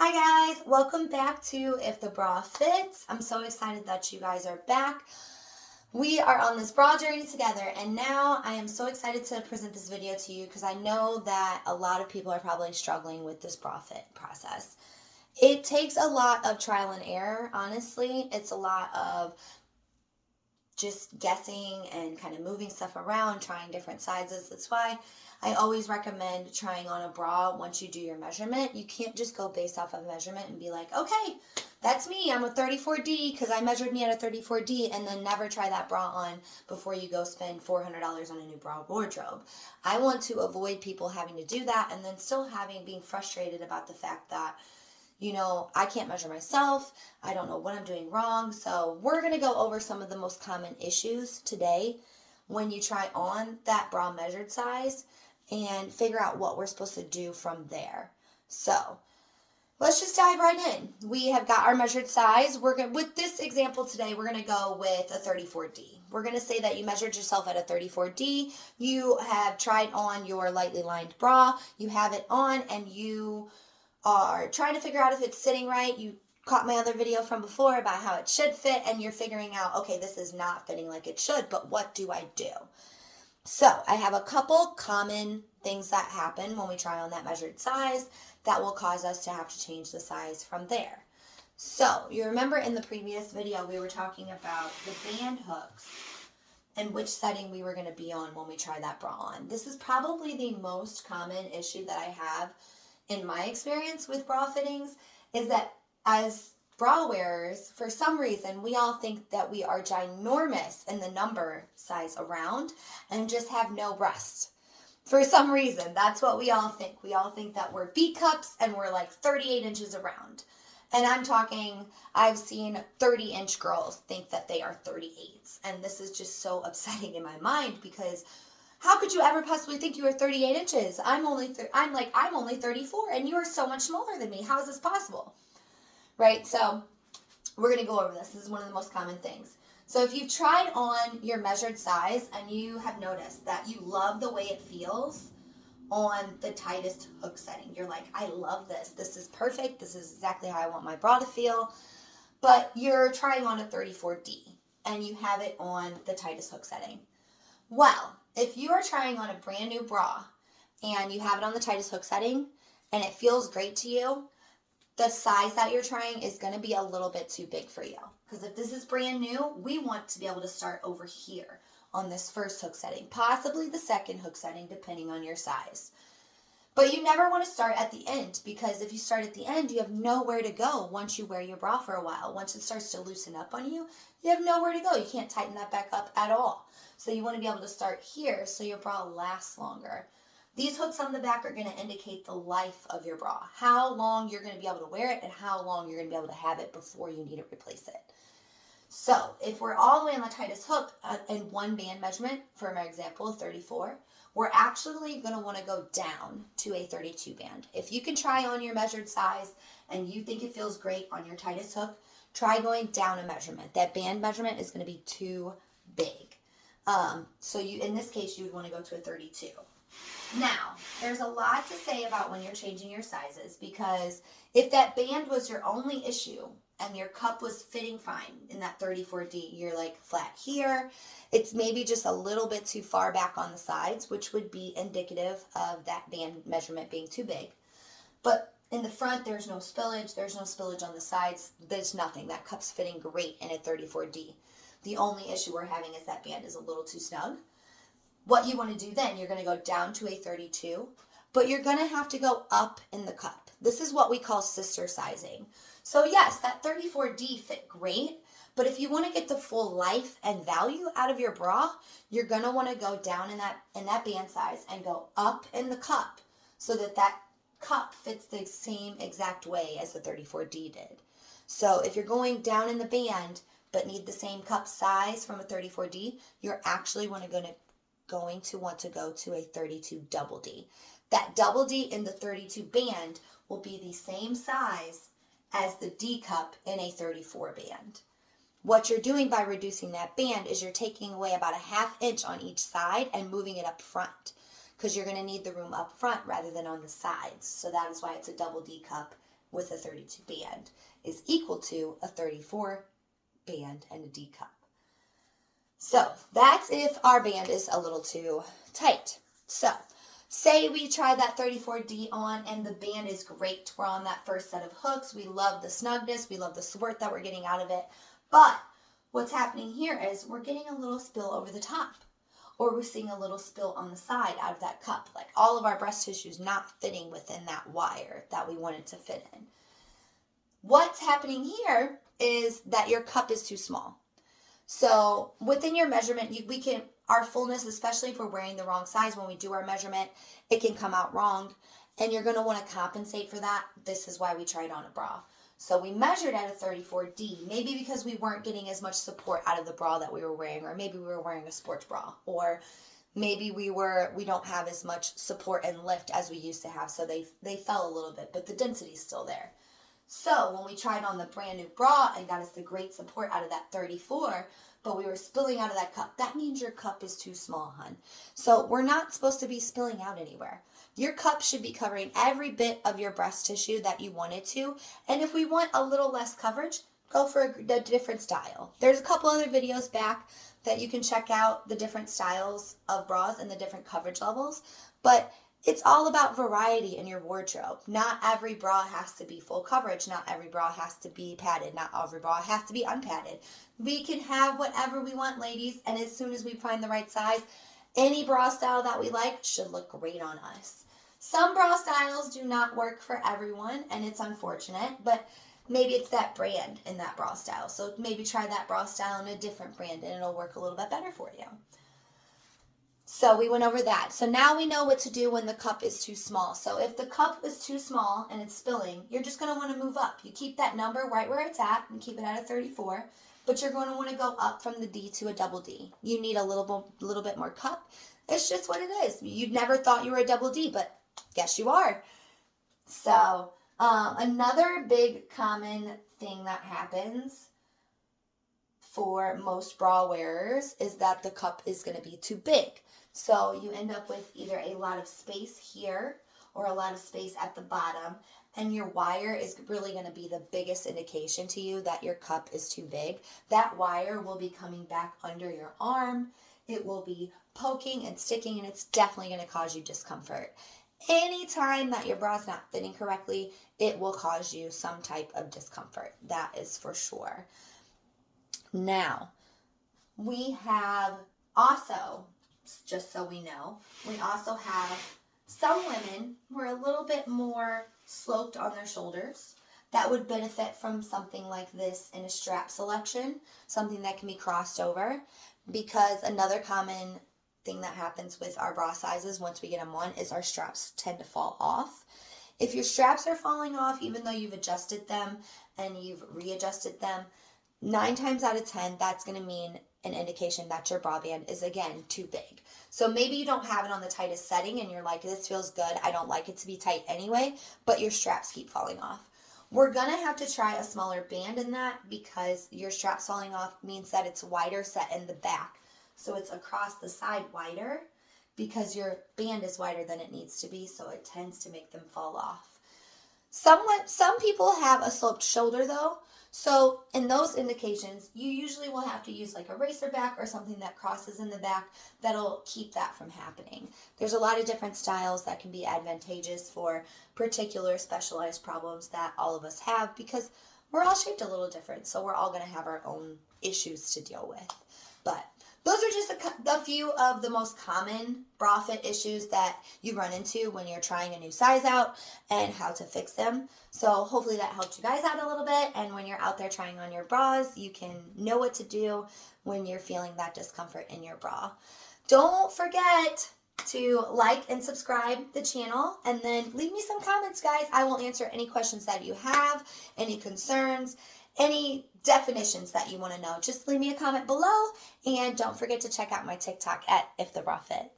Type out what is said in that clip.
Hi guys, welcome back to If the Bra Fits. I'm so excited that you guys are back. We are on this bra journey together, and now I am so excited to present this video to you because I know that a lot of people are probably struggling with this bra fit process. It takes a lot of trial and error, honestly. It's a lot of just guessing and kind of moving stuff around, trying different sizes. That's why I always recommend trying on a bra once you do your measurement. You can't just go based off of measurement and be like, okay, that's me. I'm a 34D because I measured me at a 34D, and then never try that bra on before you go spend $400 on a new bra wardrobe. I want to avoid people having to do that and then still being frustrated about the fact that I can't measure myself. I don't know what I'm doing wrong. So we're going to go over some of the most common issues today when you try on that bra measured size and figure out what we're supposed to do from there. So let's just dive right in. We have got our measured size. With this example today, we're going to go with a 34D. We're going to say that you measured yourself at a 34D. You have tried on your lightly lined bra. You have it on and you are trying to figure out if it's sitting right. You caught my other video from before about how it should fit, and you're figuring out, okay, this is not fitting like it should, but what do I do? So I have a couple common things that happen when we try on that measured size that will cause us to have to change the size from there. So you remember in the previous video we were talking about the band hooks and which setting we were going to be on when we try that bra on. This is probably the most common issue that I have in my experience with bra fittings, is that as bra wearers, for some reason, we all think that we are ginormous in the number size around and just have no breast. For some reason, that's what we all think. We all think that we're B cups and we're like 38 inches around. And I'm talking, I've seen 30-inch girls think that they are 38s. And this is just so upsetting in my mind because how could you ever possibly think you were 38 inches? I'm only 34 and you are so much smaller than me. How is this possible? Right? So we're going to go over this. This is one of the most common things. So if you've tried on your measured size and you have noticed that you love the way it feels on the tightest hook setting, you're like, I love this. This is perfect. This is exactly how I want my bra to feel. But you're trying on a 34D and you have it on the tightest hook setting. Well, if you are trying on a brand new bra and you have it on the tightest hook setting and it feels great to you, the size that you're trying is going to be a little bit too big for you. Because if this is brand new, we want to be able to start over here on this first hook setting, possibly the second hook setting, depending on your size. But you never want to start at the end, because if you start at the end, you have nowhere to go once you wear your bra for a while. Once it starts to loosen up on you, you have nowhere to go. You can't tighten that back up at all. So you want to be able to start here so your bra lasts longer. These hooks on the back are going to indicate the life of your bra, how long you're going to be able to wear it and how long you're going to be able to have it before you need to replace it. So if we're all the way on the tightest hook in one band measurement, for my example, 34, we're actually going to want to go down to a 32 band. If you can try on your measured size and you think it feels great on your tightest hook, try going down a measurement. That band measurement is going to be too big. So in this case, you would want to go to a 32. Now, there's a lot to say about when you're changing your sizes, because if that band was your only issue and your cup was fitting fine in that 34D, you're like flat here, it's maybe just a little bit too far back on the sides, which would be indicative of that band measurement being too big. But in the front, there's no spillage on the sides, there's nothing. That cup's fitting great in a 34D. The only issue we're having is that band is a little too snug. What you want to do then, you're going to go down to a 32, but you're going to have to go up in the cup. This is what we call sister sizing. So yes, that 34D fit great, but if you want to get the full life and value out of your bra, you're going to want to go down in that band size and go up in the cup so that that cup fits the same exact way as the 34D did. So if you're going down in the band but need the same cup size from a 34D, you're actually going to want to go to a 32 double D. That double D in the 32 band will be the same size as the D cup in a 34 band. What you're doing by reducing that band is you're taking away about a ½ inch on each side and moving it up front, because you're going to need the room up front rather than on the sides. So that is why it's a double D cup with a 32 band is equal to a 34 band and a D cup. So that's if our band is a little too tight. So say we try that 34D on and the band is great. We're on that first set of hooks. We love the snugness. We love the support that we're getting out of it. But what's happening here is we're getting a little spill over the top, or we're seeing a little spill on the side out of that cup. Like all of our breast tissue is not fitting within that wire that we want it to fit in. What's happening here is that your cup is too small. So within your measurement, our fullness, especially if we're wearing the wrong size when we do our measurement, it can come out wrong. And you're going to want to compensate for that. This is why we tried on a bra. So we measured at a 34D, maybe because we weren't getting as much support out of the bra that we were wearing, or maybe we were wearing a sports bra, or maybe we don't have as much support and lift as we used to have. So they fell a little bit, but the density is still there. So when we tried on the brand new bra and got us the great support out of that 34, but we were spilling out of that cup, that means your cup is too small, hun. So we're not supposed to be spilling out anywhere. Your cup should be covering every bit of your breast tissue that you want it to. And if we want a little less coverage, go for a different style. There's a couple other videos back that you can check out, the different styles of bras and the different coverage levels. But it's all about variety in your wardrobe. Not every bra has to be full coverage. Not every bra has to be padded. Not every bra has to be unpadded. We can have whatever we want, ladies. And as soon as we find the right size, any bra style that we like should look great on us. Some bra styles do not work for everyone, and it's unfortunate. But maybe it's that brand in that bra style. So maybe try that bra style in a different brand, and it'll work a little bit better for you. So we went over that. So now we know what to do when the cup is too small. So if the cup is too small and it's spilling, you're just going to want to move up. You keep that number right where it's at and keep it at a 34, but you're going to want to go up from the D to a double D. You need a little bit more cup. It's just what it is. You never thought you were a double D, but guess you are. So another big common thing that happens for most bra wearers is that the cup is going to be too big. So you end up with either a lot of space here or a lot of space at the bottom, and your wire is really going to be the biggest indication to you that your cup is too big. That wire will be coming back under your arm. It will be poking and sticking, and it's definitely going to cause you discomfort. Anytime that your bra is not fitting correctly, it will cause you some type of discomfort. That is for sure. Now, we have also, just so we know, we also have some women who are a little bit more sloped on their shoulders that would benefit from something like this in a strap selection, something that can be crossed over, because another common thing that happens with our bra sizes once we get them on is our straps tend to fall off. If your straps are falling off, even though you've adjusted them and you've readjusted them, 9 times out of 10, that's going to mean an indication that your bra band is, again, too big. So maybe you don't have it on the tightest setting and you're like, this feels good, I don't like it to be tight anyway, but your straps keep falling off. We're going to have to try a smaller band in that, because your straps falling off means that it's wider set in the back. So it's across the side wider because your band is wider than it needs to be, so it tends to make them fall off. Some people have a sloped shoulder though. So in those indications, you usually will have to use like a racer back or something that crosses in the back that'll keep that from happening. There's a lot of different styles that can be advantageous for particular specialized problems that all of us have, because we're all shaped a little different. So we're all going to have our own issues to deal with. But those are just a few of the most common bra fit issues that you run into when you're trying a new size out and how to fix them. So hopefully that helped you guys out a little bit. And when you're out there trying on your bras, you can know what to do when you're feeling that discomfort in your bra. Don't forget to like and subscribe the channel, and then leave me some comments, guys. I will answer any questions that you have, any concerns, any definitions that you want to know. Just leave me a comment below, and don't forget to check out my TikTok at If The Bra Fit.